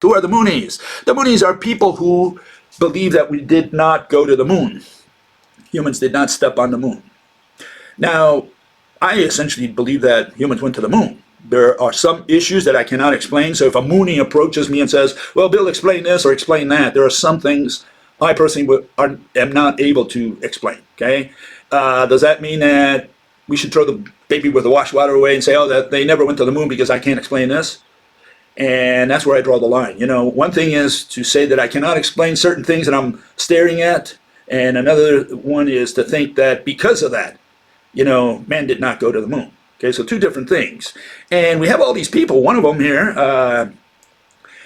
Who are the Moonies? The Moonies are people who believe that we did not go to the moon. Humans did not step on the moon. Now, I essentially believe that humans went to the moon. There are some issues that I cannot explain. So if a Moonie approaches me and says, well, Bill, explain this or explain that, there are some things I personally am not able to explain. Okay? Does that mean that we should throw the baby with the wash water away and say, oh, that they never went to the moon because I can't explain this? And that's where I draw the line. You know, one thing is to say that I cannot explain certain things that I'm staring at, and another one is to think that because of that, you know, man did not go to the moon. Okay, so two different things. And we have all these people. One of them here,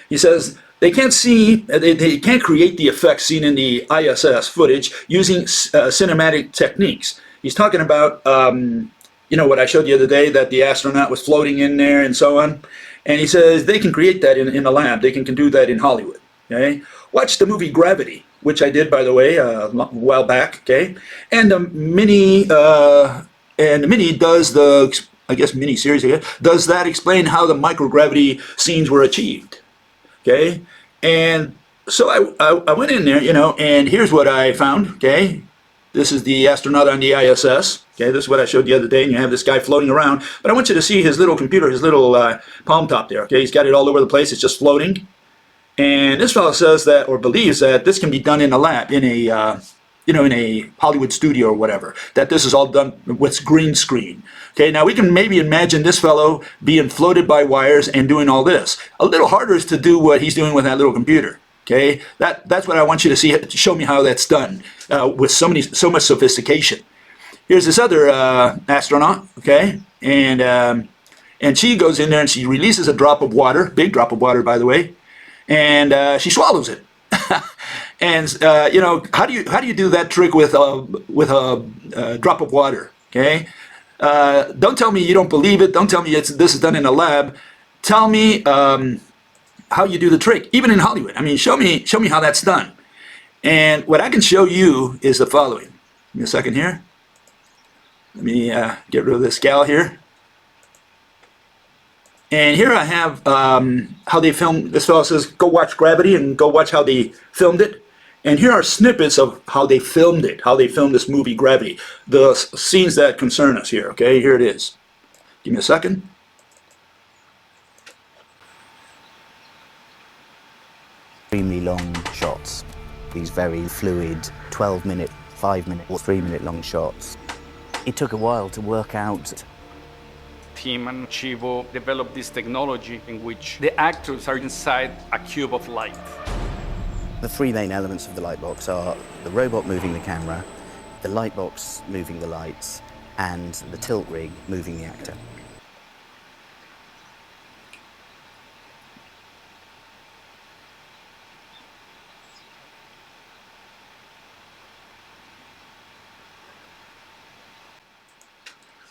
he says they can't see, they can't create the effects seen in the ISS footage using cinematic techniques. He's talking about, you know, what I showed you the other day, that the astronaut was floating in there and so on. And he says they can create that in the lab. They can do that in Hollywood. Okay, watch the movie Gravity, which I did, by the way, a while back. Okay, and Mini does the, I guess, mini series. Does that explain how the microgravity scenes were achieved? Okay, and so I went in there, you know, and here's what I found. Okay, this is the astronaut on the ISS. Okay, this is what I showed the other day, and you have this guy floating around. But I want you to see his little computer, his little palm top there. Okay, he's got it all over the place. It's just floating. And this fellow says that, or believes that, this can be done in a lab, in a, you know, in a Hollywood studio or whatever. That this is all done with green screen. Okay, now we can maybe imagine this fellow being floated by wires and doing all this. A little harder is to do what he's doing with that little computer. Okay, that's what I want you to see. Show me how that's done with so much sophistication. Here's this other astronaut, okay, and she goes in there and she releases a drop of water, big drop of water, by the way, and she swallows it. And you know, how do you do that trick with a drop of water? Okay, don't tell me you don't believe it. Don't tell me this is done in a lab. Tell me how you do the trick, even in Hollywood. I mean, show me how that's done. And what I can show you is the following. Give me a second here. Let me get rid of this gal here. And here I have how they filmed. This fellow says, go watch Gravity and go watch how they filmed it. And here are snippets of how they filmed it, how they filmed this movie Gravity. The scenes that concern us here, okay? Here it is. Give me a second. Extremely long shots. These very fluid 12-minute, 5-minute or 3-minute long shots. It took a while to work out. Tim and Chivo developed this technology in which the actors are inside a cube of light. The three main elements of the light box are the robot moving the camera, the light box moving the lights, and the tilt rig moving the actor.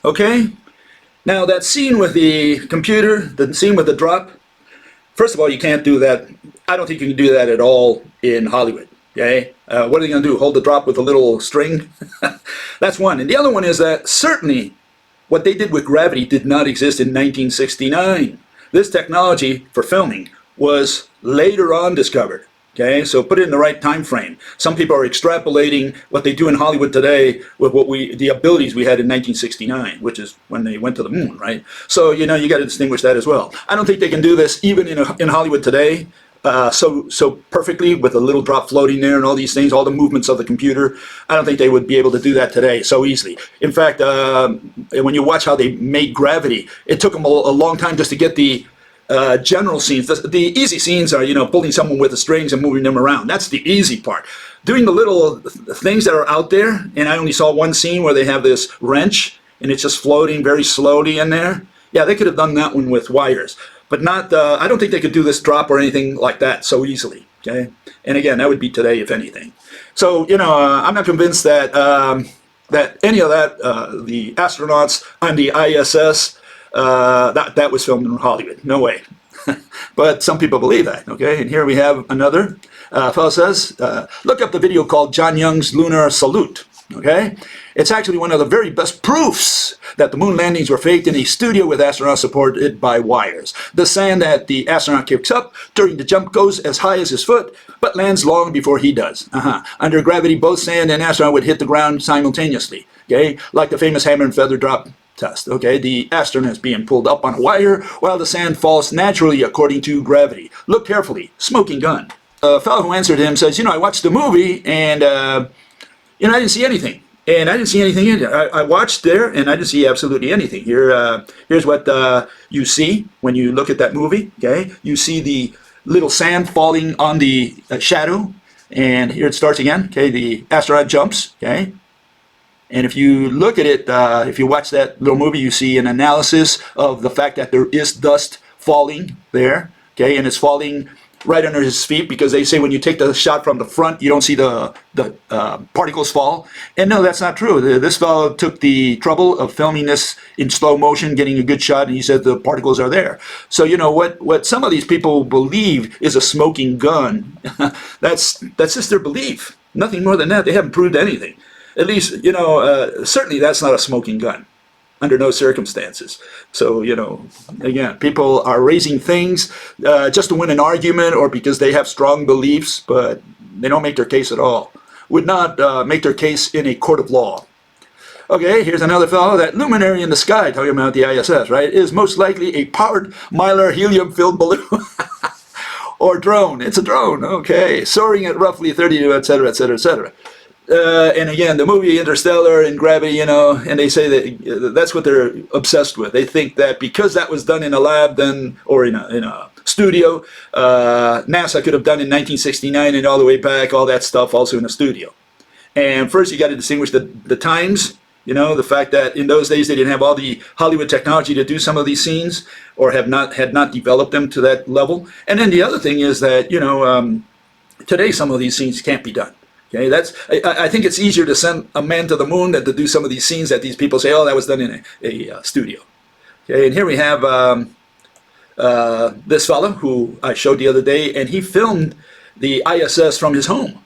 Okay, now that scene with the computer, the scene with the drop, first of all, you can't do that. I don't think you can do that at all in Hollywood. Okay, what are they going to do? Hold the drop with a little string? That's one. And the other one is that certainly what they did with Gravity did not exist in 1969. This technology for filming was later on discovered. Okay, so put it in the right time frame. Some people are extrapolating what they do in Hollywood today with the abilities we had in 1969, which is when they went to the moon, right? So, you know, you got to distinguish that as well. I don't think they can do this even in Hollywood today so perfectly with a little drop floating there and all these things, all the movements of the computer. I don't think they would be able to do that today so easily. In fact, when you watch how they made Gravity, it took them a long time just to get the general scenes. The easy scenes are, you know, pulling someone with the strings and moving them around. That's the easy part. Doing the little things that are out there, and I only saw one scene where they have this wrench and it's just floating very slowly in there. Yeah, they could have done that one with wires, but not, I don't think they could do this drop or anything like that so easily. Okay, and again, that would be today if anything. So, you know, I'm not convinced that that any of that, the astronauts on the ISS, that was filmed in Hollywood. No way. But some people believe that, okay? And here we have another fellow says, look up the video called John Young's Lunar Salute, okay? It's actually one of the very best proofs that the moon landings were faked in a studio with astronauts supported by wires. The sand that the astronaut kicks up during the jump goes as high as his foot, but lands long before he does. Under gravity, both sand and astronaut would hit the ground simultaneously, okay? Like the famous hammer and feather drop test, okay? The astronaut is being pulled up on a wire while the sand falls naturally according to gravity. Look carefully. Smoking gun. A fellow who answered him says, I watched the movie and, I didn't see anything. And I didn't see anything in it. I watched there, and I didn't see absolutely anything. Here's what you see when you look at that movie. Okay, you see the little sand falling on the shadow, and here it starts again. Okay, the astronaut jumps. Okay, and if you look at it, if you watch that little movie, you see an analysis of the fact that there is dust falling there. Okay, and it's falling right under his feet, because they say when you take the shot from the front, you don't see the particles fall. And no, that's not true. This fellow took the trouble of filming this in slow motion, getting a good shot, and he said the particles are there. So what some of these people believe is a smoking gun. that's just their belief. Nothing more than that. They haven't proved anything. At least, certainly that's not a smoking gun. Under no circumstances. So, again, people are raising things just to win an argument or because they have strong beliefs, but they don't make their case at all. Would not make their case in a court of law. Okay, here's another fellow. That luminary in the sky, talking about the ISS, right, is most likely a powered Mylar helium-filled balloon. Or drone. It's a drone, okay. Soaring at roughly 30, et cetera, et cetera, et cetera. And again, the movie Interstellar and Gravity, and they say that that's what they're obsessed with. They think that because that was done in a lab, or in a studio, NASA could have done in 1969 and all the way back, all that stuff also in a studio. And first, you got to distinguish the times. The fact that in those days they didn't have all the Hollywood technology to do some of these scenes, or had not developed them to that level. And then the other thing is that today some of these scenes can't be done. Okay, I think it's easier to send a man to the moon than to do some of these scenes that these people say, oh, that was done in a studio. Okay, and here we have this fellow who I showed the other day, and he filmed the ISS from his home.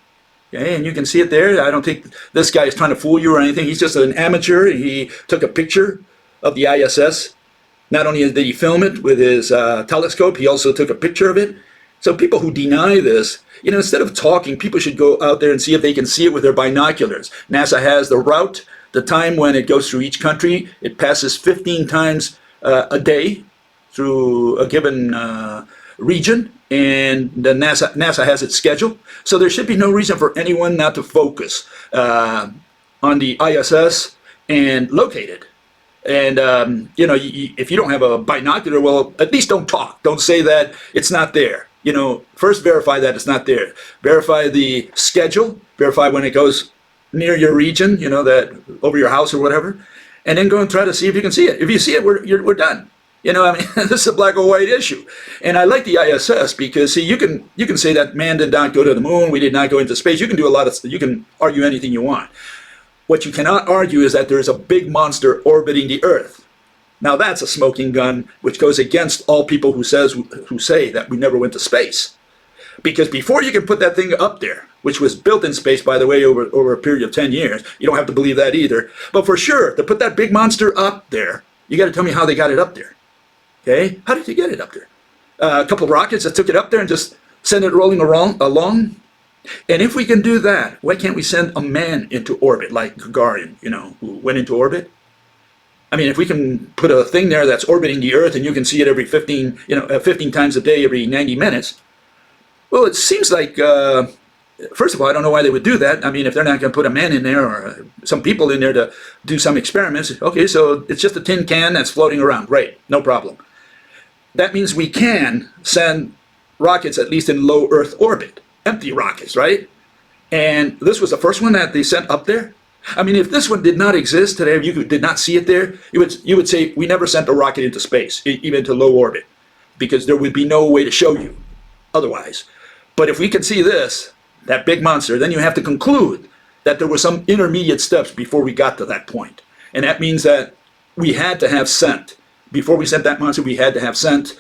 Okay, and you can see it there. I don't think this guy is trying to fool you or anything. He's just an amateur. He took a picture of the ISS. Not only did he film it with his telescope, he also took a picture of it. So people who deny this, instead of talking, people should go out there and see if they can see it with their binoculars. NASA has the route, the time when it goes through each country. It passes 15 times a day through a given region, and the NASA has its schedule. So there should be no reason for anyone not to focus on the ISS and locate it. And, if you don't have a binocular, well, at least don't talk. Don't say that it's not there. First verify that it's not there. Verify the schedule. Verify when it goes near your region, that over your house or whatever. And then go and try to see if you can see it. If you see it, we're done. This is a black or white issue. And I like the ISS because, see, you can say that man did not go to the moon, we did not go into space. You can do a lot of, you can argue anything you want. What you cannot argue is that there is a big monster orbiting the Earth. Now that's a smoking gun, which goes against all people who say that we never went to space. Because before you can put that thing up there, which was built in space, by the way, over a period of 10 years, you don't have to believe that either. But for sure, to put that big monster up there, you got to tell me how they got it up there. Okay? How did you get it up there? A couple of rockets that took it up there and just send it rolling along? And if we can do that, why can't we send a man into orbit, like Gagarin, who went into orbit? I mean, if we can put a thing there that's orbiting the Earth and you can see it every 15 times a day, every 90 minutes, well, it seems like, first of all, I don't know why they would do that. I mean, if they're not going to put a man in there or some people in there to do some experiments, okay, so it's just a tin can that's floating around. Right, no problem. That means we can send rockets at least in low Earth orbit. Empty rockets, right? And this was the first one that they sent up there. I mean, if this one did not exist today, if you did not see it there, you would say we never sent a rocket into space, even to low orbit, because there would be no way to show you otherwise. But if we can see this, that big monster, then you have to conclude that there were some intermediate steps before we got to that point. And that means that we had to have sent, before we sent that monster, we had to have sent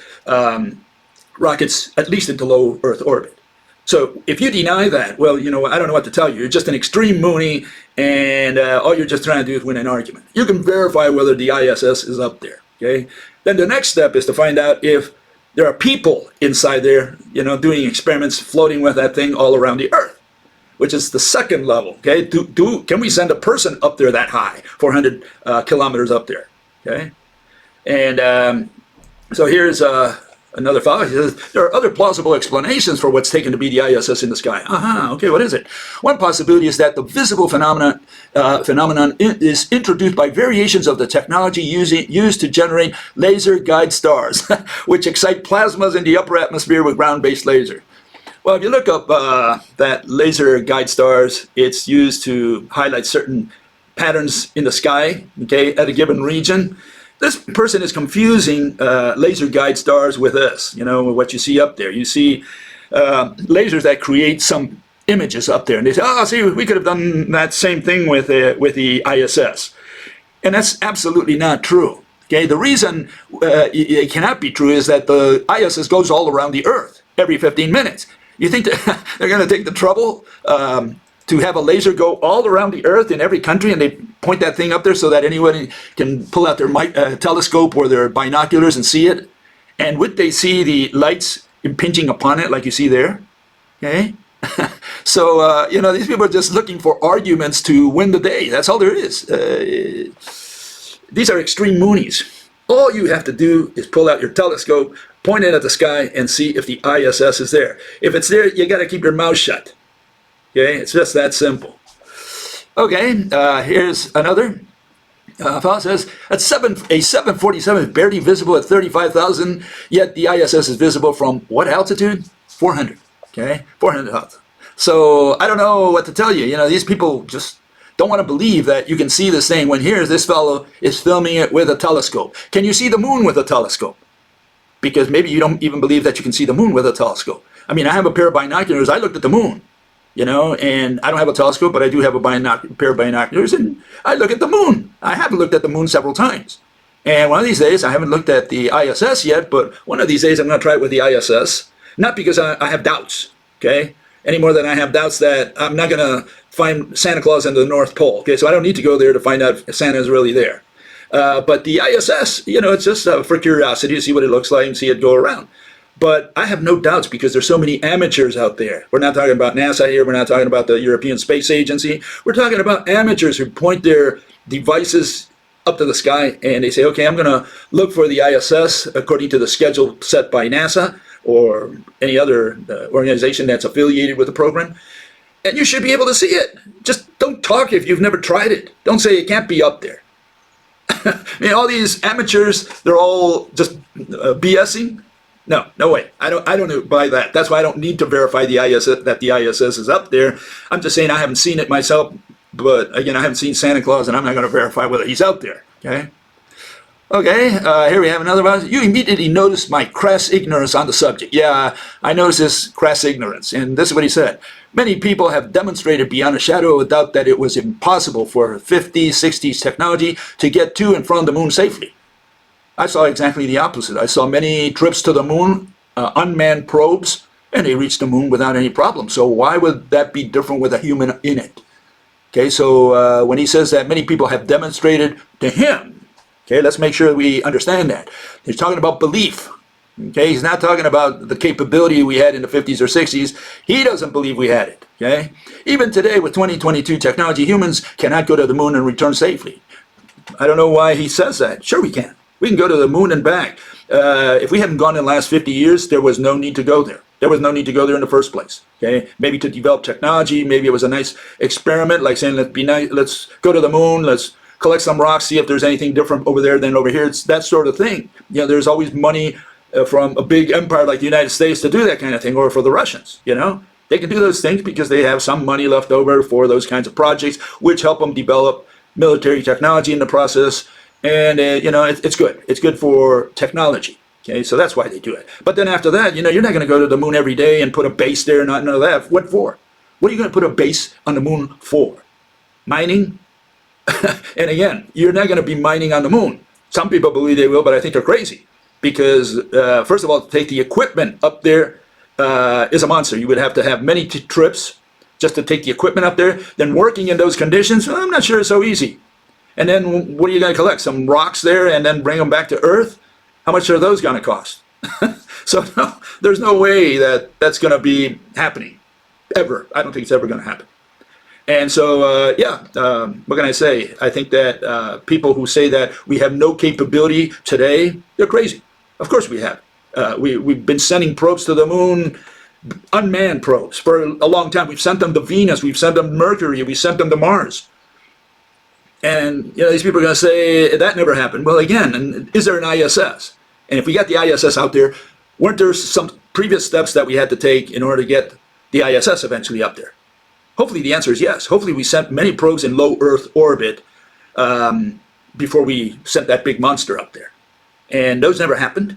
rockets at least into low Earth orbit. So if you deny that, well, you know, I don't know what to tell you. You're just an extreme Moonie, and all you're just trying to do is win an argument. You can verify whether the ISS is up there, okay? Then the next step is to find out if there are people inside there, you know, doing experiments, floating with that thing all around the Earth, which is the second level, okay? Can we send a person up there that high, 400 kilometers up there, okay? And so here's another fellow. He says, there are other plausible explanations for what's taken to be the ISS in the sky. Okay, what is it? One possibility is that the visible phenomenon is introduced by variations of the technology used to generate laser guide stars, which excite plasmas in the upper atmosphere with ground-based laser. Well, if you look up that laser guide stars, it's used to highlight certain patterns in the sky, okay, at a given region. This person is confusing laser guide stars with this, you know, what you see up there. You see lasers that create some images up there, and they say, oh, see, we could have done that same thing with the ISS. And that's absolutely not true. Okay, the reason it cannot be true is that the ISS goes all around the Earth every 15 minutes. You think that they're going to take the trouble to have a laser go all around the Earth in every country, and they point that thing up there so that anyone can pull out their telescope or their binoculars and see it? And would they see the lights impinging upon it like you see there? Okay? So, you know, these people are just looking for arguments to win the day. That's all there is. These are extreme Moonies. All you have to do is pull out your telescope, point it at the sky, and see if the ISS is there. If it's there, you got to keep your mouth shut. Okay, it's just that simple. Okay, here's another. Fellow says, a 747 is barely visible at 35,000, yet the ISS is visible from what altitude? 400. Okay, 400 altitude. So I don't know what to tell you. You know, these people just don't want to believe that you can see this thing when here's this fellow is filming it with a telescope. Can you see the moon with a telescope? Because maybe you don't even believe that you can see the moon with a telescope. I mean, I have a pair of binoculars. I looked at the moon. You know, and I don't have a telescope, but I do have a pair of binoculars, and I look at the moon. I have looked at the moon several times. And one of these days, I haven't looked at the ISS yet, but one of these days I'm going to try it with the ISS. Not because I have doubts, okay? Any more than I have doubts that I'm not going to find Santa Claus in the North Pole, okay? So I don't need to go there to find out if Santa is really there. But the ISS, you know, it's just for curiosity to see what it looks like and see it go around. But I have no doubts because there's so many amateurs out there. We're not talking about NASA here. We're not talking about the European Space Agency. We're talking about amateurs who point their devices up to the sky and they say, okay, I'm going to look for the ISS according to the schedule set by NASA or any other organization that's affiliated with the program. And you should be able to see it. Just don't talk if you've never tried it. Don't say it can't be up there. I mean, all these amateurs, they're all just BSing. No way. I don't buy that. That's why I don't need to verify the ISS, that the ISS is up there. I'm just saying I haven't seen it myself, but again, I haven't seen Santa Claus, and I'm not going to verify whether he's out there. Okay. Okay. Here we have another one. You immediately noticed my crass ignorance on the subject. Yeah, I noticed this crass ignorance, and this is what he said. Many people have demonstrated beyond a shadow of a doubt that it was impossible for 50s, 60s technology to get to and from the moon safely. I saw exactly the opposite. I saw many trips to the moon, unmanned probes, and they reached the moon without any problem. So why would that be different with a human in it? Okay, so when he says that many people have demonstrated to him, okay, let's make sure we understand that. He's talking about belief. Okay, he's not talking about the capability we had in the 50s or 60s. He doesn't believe we had it. Okay, even today with 2022 technology, humans cannot go to the moon and return safely. I don't know why he says that. Sure we can. We can go to the moon and back. If we hadn't gone in the last 50 years, there was no need to go there. There was no need to go there in the first place. Okay, maybe to develop technology. Maybe it was a nice experiment, like saying, let's go to the moon. Let's collect some rocks, see if there's anything different over there than over here. It's that sort of thing. You know, there's always money from a big empire like the United States to do that kind of thing, or for the Russians. You know, they can do those things because they have some money left over for those kinds of projects, which help them develop military technology in the process. And, you know, it's good. It's good for technology. Okay, so that's why they do it. But then after that, you know, you're not going to go to the moon every day and put a base there, none of that. What for? What are you going to put a base on the moon for? Mining? And again, you're not going to be mining on the moon. Some people believe they will, but I think they're crazy. Because, first of all, to take the equipment up there is a monster. You would have to have many trips just to take the equipment up there. Then working in those conditions, well, I'm not sure it's so easy. And then what are you going to collect? Some rocks there and then bring them back to Earth? How much are those going to cost? So no, there's no way that that's going to be happening, ever. I don't think it's ever going to happen. And so, what can I say? I think that people who say that we have no capability today, they're crazy. Of course we have. We've been sending probes to the moon, unmanned probes, for a long time. We've sent them to Venus, we've sent them to Mercury, we sent them to Mars. And these people are going to say, that never happened. Well, again, and is there an ISS? And if we got the ISS out there, weren't there some previous steps that we had to take in order to get the ISS eventually up there? Hopefully the answer is yes. Hopefully we sent many probes in low Earth orbit before we sent that big monster up there. And those never happened.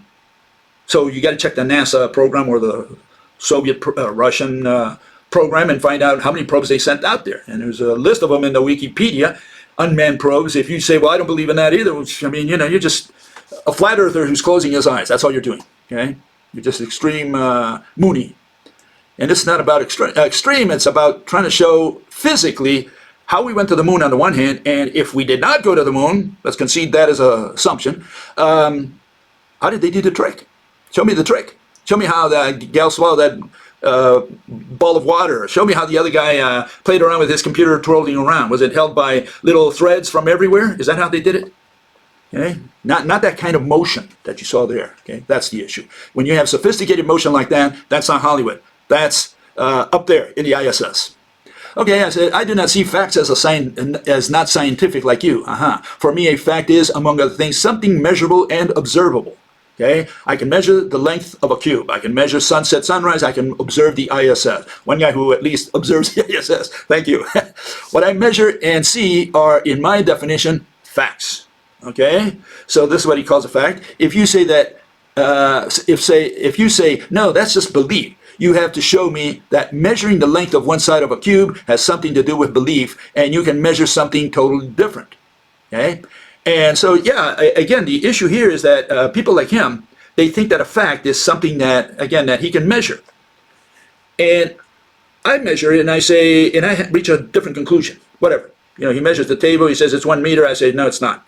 So you got to check the NASA program or the Soviet, Russian program and find out how many probes they sent out there. And there's a list of them in the Wikipedia, unmanned probes. If you say, well, I don't believe in that either, which, I mean, you're just a flat earther who's closing his eyes. That's all you're doing, okay? You're just extreme Mooney. And it's not about extreme, it's about trying to show physically how we went to the moon on the one hand, and if we did not go to the moon, let's concede that as an assumption, how did they do the trick? Show me the trick. Show me how that gal swallowed that ball of water. Show me how the other guy played around with his computer twirling around. Was it held by little threads from everywhere? Is that how they did it? Okay? Not that kind of motion that you saw there. Okay? That's the issue. When you have sophisticated motion like that, that's not Hollywood. That's up there in the ISS. Okay, I do not see facts as not scientific like you. For me, a fact is, among other things, something measurable and observable. Okay, I can measure the length of a cube. I can measure sunset, sunrise. I can observe the ISS. One guy who at least observes the ISS. Thank you. What I measure and see are, in my definition, facts. Okay, so this is what he calls a fact. If you say that, if you say no, that's just belief. You have to show me that measuring the length of one side of a cube has something to do with belief, and you can measure something totally different. Okay? And so, again, the issue here is that people like him, they think that a fact is something that, again, that he can measure. And I measure it, and I say, and I reach a different conclusion. Whatever. He measures the table, he says it's 1 meter, I say, no, it's not.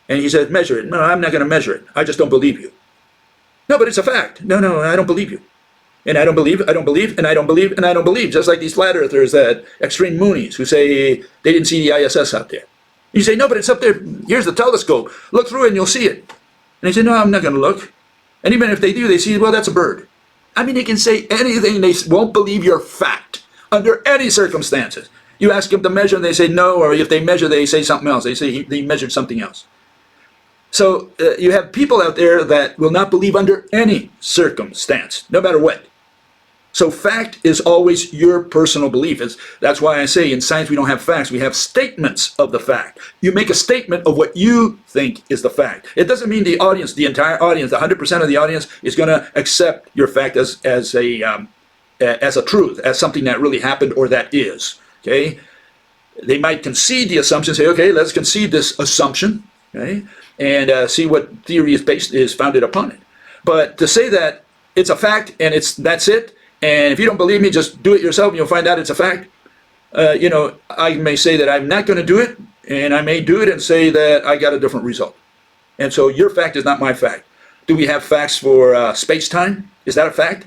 And he says, measure it. No, I'm not going to measure it. I just don't believe you. No, but it's a fact. No, I don't believe you. And I don't believe, I don't believe, and I don't believe, and I don't believe. Just like these flat earthers, that extreme Moonies, who say they didn't see the ISS out there. You say, no, but it's up there. Here's the telescope. Look through it and you'll see it. And they say, no, I'm not going to look. And even if they do, they see, well, that's a bird. I mean, they can say anything. They won't believe your fact under any circumstances. You ask them to measure, and they say no, or if they measure, they say something else. They say they measured something else. So you have people out there that will not believe under any circumstance, no matter what. So fact is always your personal belief. That's why I say in science we don't have facts, we have statements of the fact. You make a statement of what you think is the fact. It doesn't mean the audience, the entire audience, 100% of the audience is going to accept your fact as a truth, as something that really happened or that is. Okay? They might concede the assumption, say, okay, let's concede this assumption, okay, and see what theory is founded upon it. But to say that it's a fact and that's it, and if you don't believe me, just do it yourself and you'll find out it's a fact. I may say that I'm not going to do it, and I may do it and say that I got a different result. And so your fact is not my fact. Do we have facts for space-time? Is that a fact?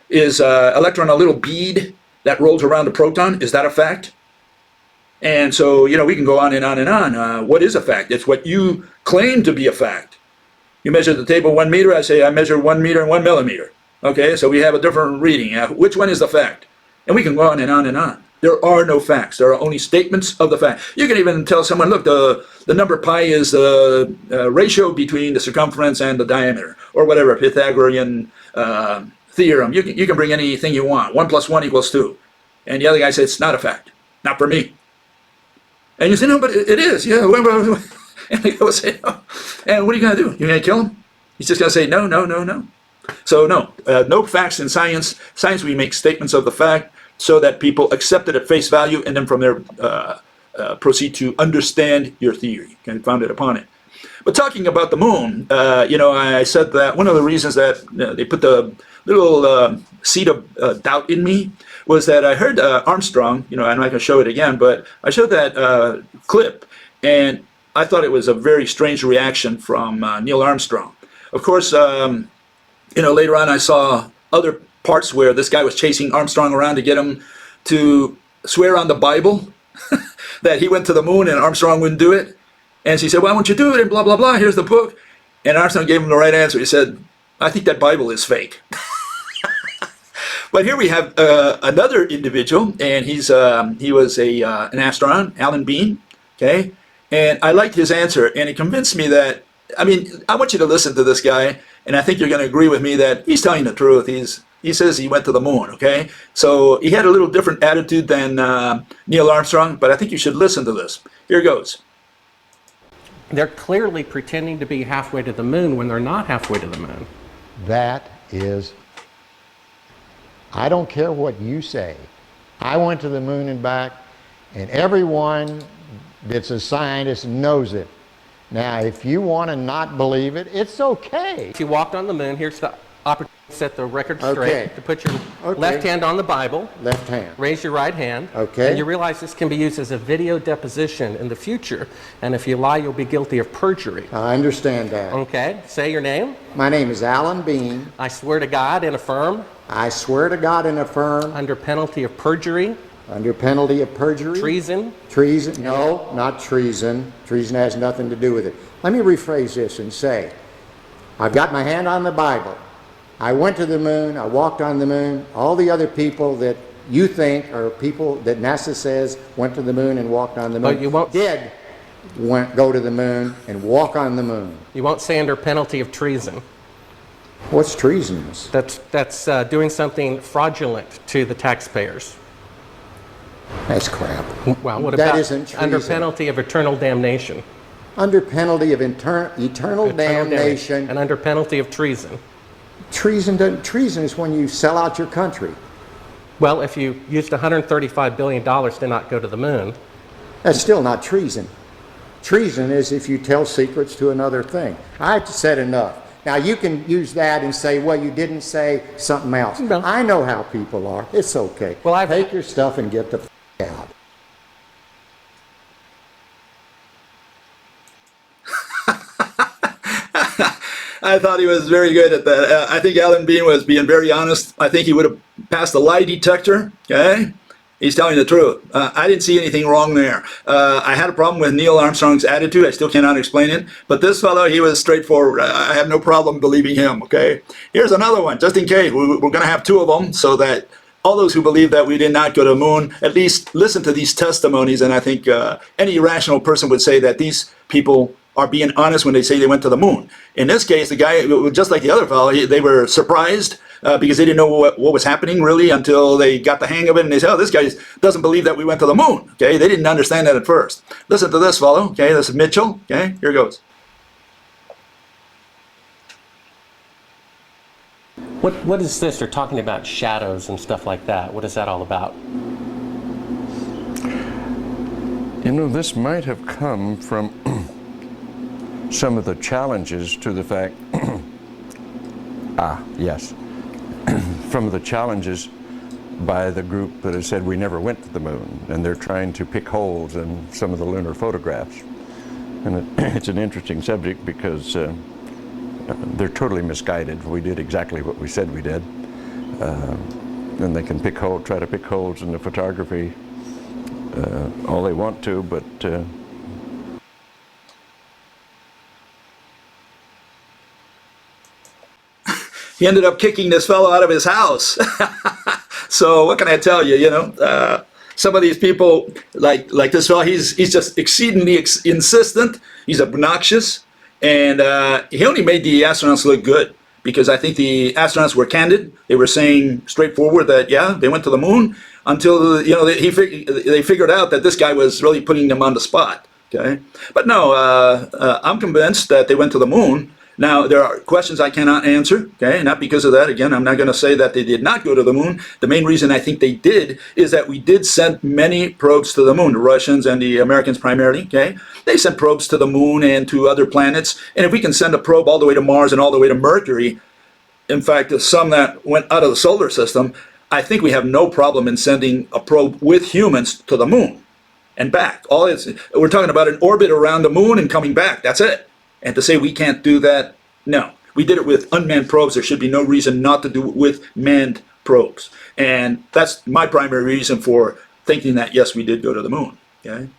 Is electron a little bead that rolls around a proton? Is that a fact? And so, we can go on and on and on. What is a fact? It's what you claim to be a fact. You measure the table 1 meter, I say I measure 1 meter and 1 millimeter. Okay, so we have a different reading. Which one is the fact? And we can go on and on and on. There are no facts. There are only statements of the fact. You can even tell someone, look, the number pi is the ratio between the circumference and the diameter, or whatever, Pythagorean theorem. You can bring anything you want. 1 + 1 = 2. And the other guy says, it's not a fact. Not for me. And you say, no, but it is. Yeah. And the guy will say, no. And what are you going to do? You're going to kill him? He's just going to say, no. So no facts in science. Science, we make statements of the fact so that people accept it at face value, and then from there proceed to understand your theory and found it upon it. But talking about the moon, I said that one of the reasons that they put the seed of doubt in me was that I heard Armstrong, I'm not going to show it again, but I showed that clip, and I thought it was a very strange reaction from Neil Armstrong. Of course, later on I saw other parts where this guy was chasing Armstrong around to get him to swear on the Bible that he went to the moon and Armstrong wouldn't do it. And she said, why won't you do it? And blah, blah, blah, here's the book. And Armstrong gave him the right answer. He said, I think that Bible is fake. But here we have another individual, and he was an astronaut, Alan Bean, okay? And I liked his answer, and it convinced me that, I want you to listen to this guy, and I think you're going to agree with me that he's telling the truth. He says he went to the moon, okay? So he had a little different attitude than Neil Armstrong, but I think you should listen to this. Here goes. They're clearly pretending to be halfway to the moon when they're not halfway to the moon. That is, I don't care what you say. I went to the moon and back, and everyone that's a scientist knows it. Now, if you want to not believe it, it's okay. If you walked on the moon, here's the opportunity to set the record straight, Okay. to put your Okay. left hand on the Bible, Left hand. raise your right hand, Okay. and you realize this can be used as a video deposition in the future, and if you lie, you'll be guilty of perjury. I understand that. Okay, say your name. My name is Alan Bean. I swear to God and affirm, I swear to God and affirm, under penalty of perjury, under penalty of perjury. treason, Treason? No, not treason. Treason has nothing to do with it. Let me rephrase this and say, I've got my hand on the Bible. I went to the moon. I walked on the moon. All the other people that you think are people that NASA says went to the moon and walked on the moon But you won't- did go to the moon and walk on the moon. you won't say under penalty of treason. What's treasonous? That's doing something fraudulent to the taxpayers. That's crap. Well, what That about isn't under treason. penalty of eternal damnation? Under penalty of eternal damnation. And under penalty of treason. Treason is when you sell out your country. Well, if you used $135 billion to not go to the moon, That's still not treason. Treason is if you tell secrets to another thing. I've said enough. Now you can use that and say, well, you didn't say something else. No. I know how people are. It's okay. Well, take your stuff and get the out. I thought he was very good at that. I think Alan Bean was being very honest. I think he would have passed the lie detector, okay? He's telling the truth. I didn't see anything wrong there. I had a problem with Neil Armstrong's attitude. I still cannot explain it. But this fellow, he was straightforward. I have no problem believing him, okay? Here's another one, just in case. We're going to have two of them so that all those who believe that we did not go to the moon at least listen to these testimonies. And I think any rational person would say that these people are being honest when they say they went to the moon. In this case, the guy, just like the other fellow, they were surprised because they didn't know what was happening really until they got the hang of it, and they said, oh, this guy doesn't believe that we went to the moon. Okay, they didn't understand that at first. Listen to this fellow. Okay, this is Mitchell. Okay, here goes. what is this? They're talking about shadows and stuff like that. What is that all about? You know, this might have come from some of the challenges to the fact, from the challenges by the group that has said we never went to the moon, and they're trying to pick holes in some of the lunar photographs. And it's an interesting subject because they're totally misguided. We did exactly what we said we did. And they can try to pick holes in the photography all they want to, but He ended up kicking this fellow out of his house. So what can I tell you? Some of these people, like this fellow, he's just exceedingly insistent. He's obnoxious, and he only made the astronauts look good because I think the astronauts were candid. They were saying straightforward that they went to the moon until they figured out that this guy was really putting them on the spot. Okay, but no, I'm convinced that they went to the moon. Now, there are questions I cannot answer, okay? Not because of that. Again, I'm not going to say that they did not go to the moon. The main reason I think they did is that we did send many probes to the moon, the Russians and the Americans primarily, okay? They sent probes to the moon and to other planets. And if we can send a probe all the way to Mars and all the way to Mercury, in fact, some that went out of the solar system, I think we have no problem in sending a probe with humans to the moon and back. We're talking about an orbit around the moon and coming back. That's it. And to say we can't do that, no. We did it with unmanned probes. There should be no reason not to do it with manned probes. And that's my primary reason for thinking that, yes, we did go to the moon. Okay?